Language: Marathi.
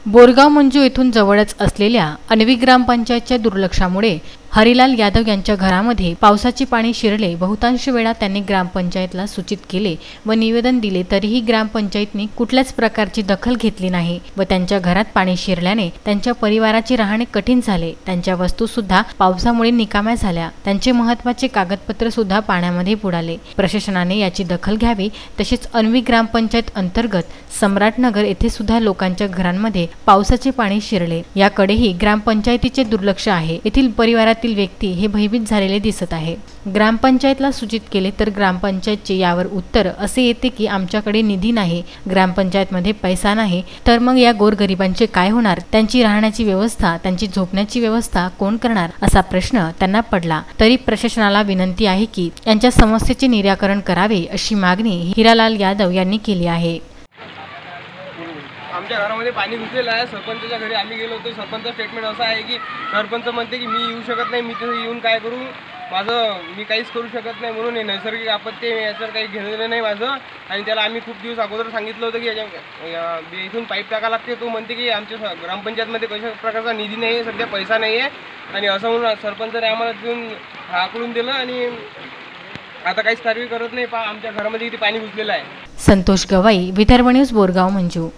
बोरगाव मंजू येथून जवळच असलेल्या अन्वी ग्रामपंचायतच्या दुर्लक्षामुळे हरिलाल यादव यांच्या घरामध्ये पावसाचे पाणी शिरले। बहुतांश वेळा त्यांनी ग्रामपंचायतला सूचित केले व निवेदन दिले, तरीही ग्रामपंचायतने कुठल्याच प्रकारची दखल घेतली नाही व त्यांच्या घरात पाणी शिरल्याने त्यांच्या परिवाराचे राहणे कठीण झाले। त्यांच्या वस्तू सुद्धा पावसामुळे निकाम्या झाल्या। त्यांचे महत्त्वाचे कागदपत्र सुद्धा पाण्यामध्ये बुडाले। प्रशासनाने याची दखल घ्यावी। तसेच अन्वी ग्रामपंचायत अंतर्गत सम्राटनगर येथे सुद्धा लोकांच्या घरांमध्ये पावसाचे पाणी शिरले। याकडेही ग्रामपंचायतीचे दुर्लक्ष आहे। येथील परिवारातील व्यक्ती हे भयभीत झालेले दिसत आहे। ग्रामपंचायतला सूचित केले तर ग्रामपंचायतचे यावर उत्तर असे येते की आमच्याकडे निधी नाही, ग्रामपंचायतमध्ये पैसा नाही। तर मग या गोरगरिबांचे काय होणार? त्यांची राहण्याची व्यवस्था, त्यांची झोपण्याची व्यवस्था कोण करणार असा प्रश्न त्यांना पडला। तरी प्रशासनाला विनंती आहे की यांच्या समस्येचे निराकरण करावे अशी मागणी हिरालाल यादव यांनी केली आहे। आमच्या घरामध्ये पाणी घुसलेलं आहे। सरपंचाच्या घरी आम्ही गेलो होतो। सरपंच स्टेटमेंट असं आहे की सरपंच म्हणते की मी येऊ शकत नाही, मी तिथे येऊन काय करू, मी काहीच करू शकत नाही, म्हणून हे नैसर्गिक आपत्ती याच्यावर काही घेणं नाही माझं। आणि त्याला आम्ही खूप दिवस अगोदर सांगितलं होतं की इथून पाईप टाका लागते। तो म्हणते की आमच्या ग्रामपंचायतमध्ये कशा प्रकारचा निधी नाही आहे, सध्या पैसा नाही आहे, आणि असं म्हणून सरपंचाने आम्हाला तिथून हाकलून दिलं आणि आता काहीच कारवाई करत नाही। आमच्या घरामध्ये इथे पाणी घुसलेलं आहे। संतोष गवाई, विदर्भ न्यूज, बोरगाव मंजू।